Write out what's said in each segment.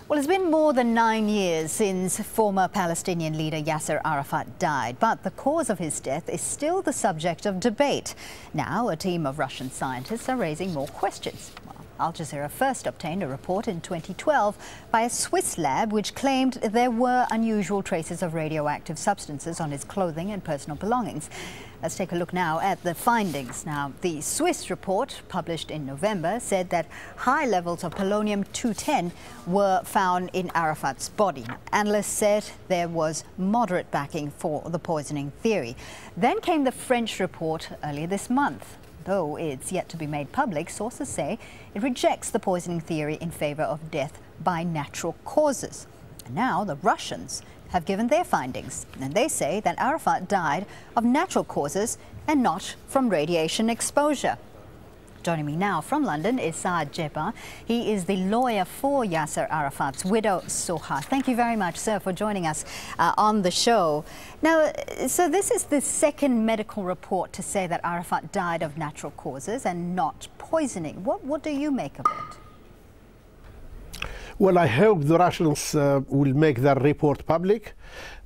Well, it's been more than 9 years since former Palestinian leader Yasser Arafat died, but the cause of his death is still the subject of debate. Now, a team of Russian scientists are raising more questions. Well, Al Jazeera first obtained a report in 2012 by a Swiss lab which claimed there were unusual traces of radioactive substances on his clothing and personal belongings. Let's take a look now at the findings. Now, the Swiss report, published in November, said that high levels of polonium-210 were found in Arafat's body. Analysts said there was moderate backing for the poisoning theory. Then came the French report earlier this month. Though it's yet to be made public, sources say it rejects the poisoning theory in favor of death by natural causes. And now the Russians have given their findings, and they say that Arafat died of natural causes and not from radiation exposure. Joining me now from London is Saad Djebbar. He is the lawyer for Yasser Arafat's widow, Soha. Thank you very much, sir, for joining us on the show. Now, so this is the second medical report to say that Arafat died of natural causes and not poisoning. What do you make of it? Well, I hope the Russians will make their report public,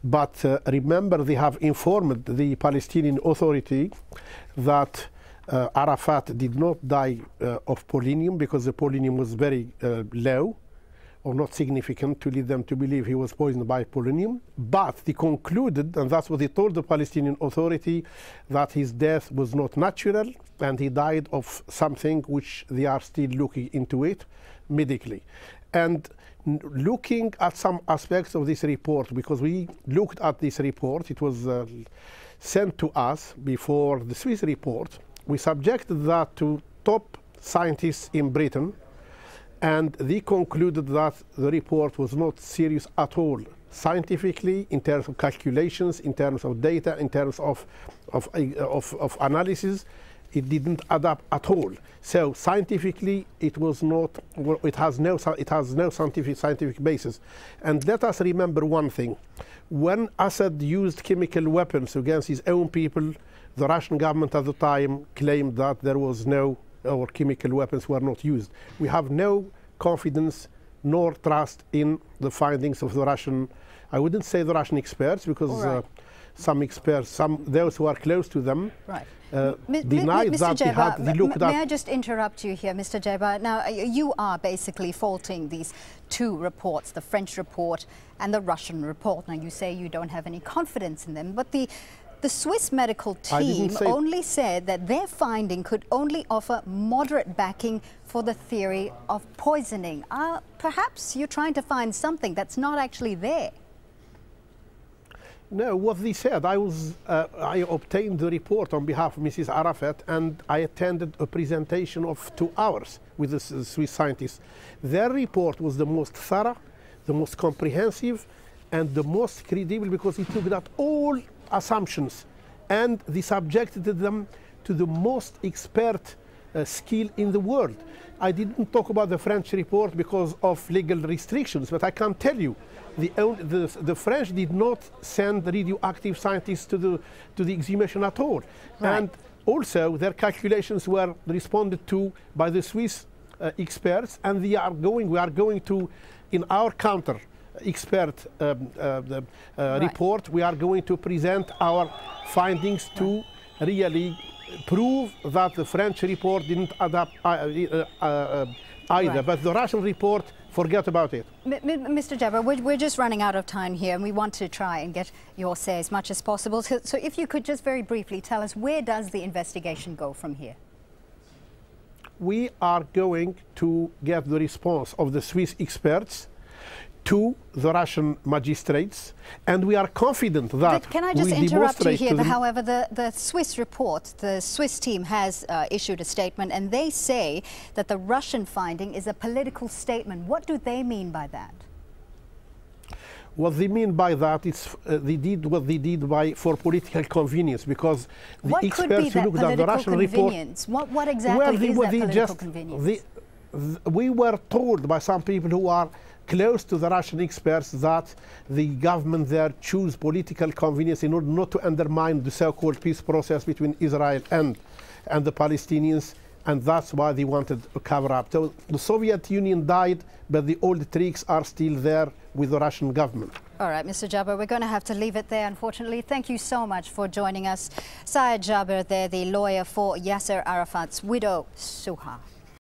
but remember they have informed the Palestinian Authority that Arafat did not die of polonium because the polonium was very low or not significant to lead them to believe he was poisoned by polonium. But they concluded, and that's what they told the Palestinian Authority, that his death was not natural and he died of something which they are still looking into it medically. And looking at some aspects of this report, because we looked at this report, it was sent to us before the Swiss report. We subjected that to top scientists in Britain, and they concluded that the report was not serious at all, scientifically, in terms of calculations, in terms of data, in terms of analysis. It didn't add up at all. So scientifically, it was not. Well, it has no scientific basis. And let us remember one thing: when Assad used chemical weapons against his own people, the Russian government at the time claimed that there was no, or chemical weapons were not used. We have no confidence nor trust in the findings of the Russian. I wouldn't say the Russian experts, because some experts, those who are close to them, denied that they had looked at. May I just interrupt you here, Mr. Djebbar? Now, you are basically faulting these two reports, the French report and the Russian report. Now, you say you don't have any confidence in them, but the Swiss medical team only said that their finding could only offer moderate backing for the theory of poisoning. Perhaps you're trying to find something that's not actually there. No, what they said, I obtained the report on behalf of Mrs. Arafat, and I attended a presentation of 2 hours with the Swiss scientists. Their report was the most thorough, the most comprehensive, and the most credible, because it took out all assumptions and they subjected them to the most expert skill in the world. I didn't talk about the French report because of legal restrictions, but I can tell you, the French did not send radioactive scientists to the exhumation at all. Right. And also their calculations were responded to by the Swiss experts, and we are going to, in our counter expert report, we are going to present our findings to really prove that the French report didn't add up either. Right. But the Russian report, forget about it. Mr. Djebbar, we're just running out of time here, and we want to try and get your say as much as possible. So if you could just very briefly tell us, where does the investigation go from here? We are going to get the response of the Swiss experts to the Russian magistrates, and we are confident that can I just interrupt you here? However, the Swiss report, the Swiss team has issued a statement, and they say that the Russian finding is a political statement. What do they mean by that? What they mean by that is they did what they did for political convenience, because the experts who looked at the Russian report. What exactly is that political convenience? We were told by some people who are close to the Russian experts that the government there choose political convenience in order not to undermine the so-called peace process between Israel and the Palestinians. and that's why they wanted a cover-up. So the Soviet Union died, but the old tricks are still there with the Russian government. All right, Mr. Djebbar, we're going to have to leave it there, unfortunately. Thank you so much for joining us. Saad Djebbar there, the lawyer for Yasser Arafat's widow, Suha.